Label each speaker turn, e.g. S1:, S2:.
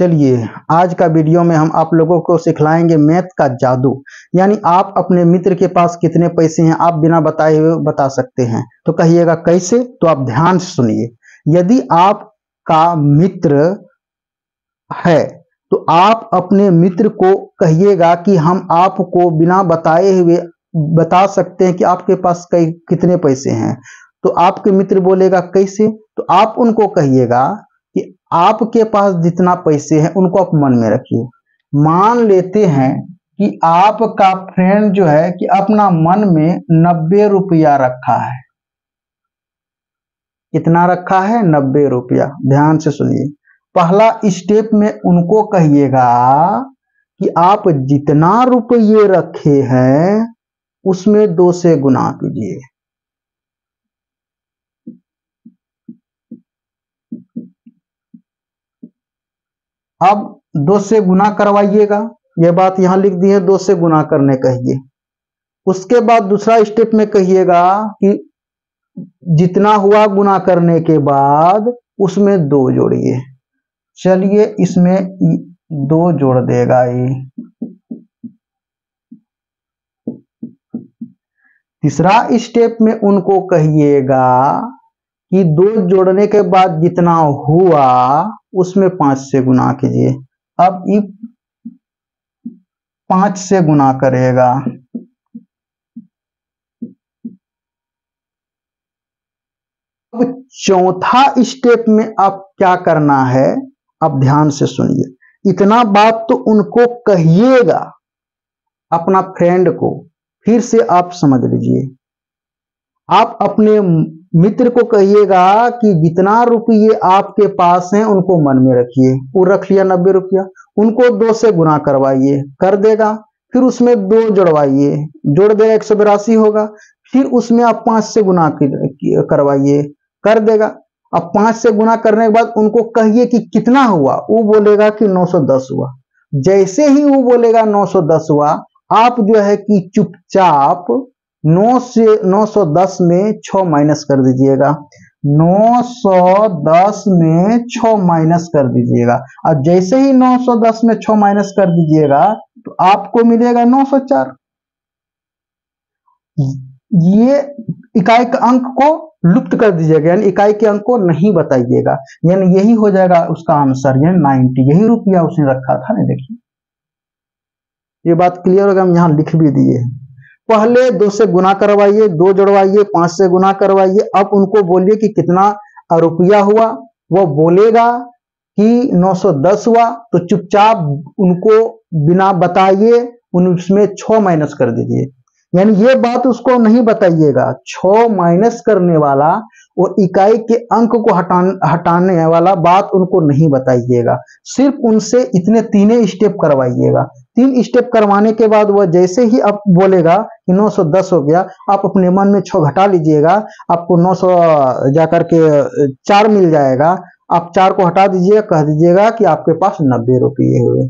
S1: चलिए आज का वीडियो में हम आप लोगों को सिखलाएंगे मैथ का जादू। यानी आप अपने मित्र के पास कितने पैसे हैं आप बिना बताए हुए बता सकते हैं। तो कहिएगा कैसे, तो आप ध्यान से सुनिए। यदि आपका मित्र है तो आप अपने मित्र को कहिएगा कि हम आपको बिना बताए हुए बता सकते हैं कि आपके पास कितने पैसे हैं। तो आपके मित्र बोलेगा कैसे, तो आप उनको कहिएगा कि आपके पास जितना पैसे हैं उनको आप मन में रखिए। मान लेते हैं कि आपका फ्रेंड जो है कि अपना मन में 90 रुपया रखा है। कितना रखा है? 90 रुपया। ध्यान से सुनिए। पहला स्टेप में उनको कहिएगा कि आप जितना रुपये रखे हैं उसमें 2 से गुना कीजिए। अब 2 से गुना करवाइएगा। यह बात यहां लिख दी है, 2 से गुना करने कहिए। उसके बाद दूसरा स्टेप में कहिएगा कि जितना हुआ गुना करने के बाद उसमें 2 जोड़िए। चलिए इसमें 2 जोड़ देगा ये। तीसरा स्टेप में उनको कहिएगा कि 2 जोड़ने के बाद जितना हुआ उसमें 5 से गुना कीजिए। अब ये 5 से गुना करेगा। अब चौथा स्टेप में आप क्या करना है, आप ध्यान से सुनिए। इतना बात तो उनको कहिएगा अपना फ्रेंड को, फिर से आप समझ लीजिए। आप अपने मित्र को कहिएगा कि जितना रुपये आपके पास हैं उनको मन में रखिए। वो रख लिया 90 रुपया, उनको 2 से गुना करवाइए, कर देगा। फिर उसमें 2 जोड़वाइए, जोड़ देगा 182 होगा। फिर उसमें आप 5 से गुना करवाइए, कर देगा। अब 5 से गुना करने के बाद उनको कहिए कि कितना हुआ। वो बोलेगा कि 910 हुआ। जैसे ही वो बोलेगा 910 हुआ, आप जो है कि चुपचाप 910 में 6 माइनस कर दीजिएगा। 910 में 6 माइनस कर दीजिएगा। और जैसे ही 910 में 6 माइनस कर दीजिएगा तो आपको मिलेगा 904। ये इकाई के अंक को लुप्त कर दीजिएगा, यानी इकाई के अंक को नहीं बताइएगा। यानी यही हो जाएगा उसका आंसर, यानी 90। यही रुपया उसने रखा था ना। देखिए ये बात क्लियर होगा, हम यहाँ लिख भी दिए। पहले 2 से गुना करवाइए, 2 जोड़वाइए, 5 से गुना करवाइए। अब उनको बोलिए कि कितना रुपया हुआ। वो बोलेगा कि 910 हुआ, तो चुपचाप उनको बिना बताइए उसमें 6 माइनस कर दीजिए। यानी ये बात उसको नहीं बताइएगा। 6 माइनस करने वाला और इकाई के अंक को हटाने वाला बात उनको नहीं बताइएगा। सिर्फ उनसे इतने 3 स्टेप करवाइएगा। 3 स्टेप करवाने के बाद वह जैसे ही आप बोलेगा कि 910 हो गया, आप अपने मन में 6 घटा लीजिएगा। आपको 900 जाकर के 4 मिल जाएगा। आप 4 को हटा दीजिएगा, कह दीजिएगा कि आपके पास 90 रुपये हुए।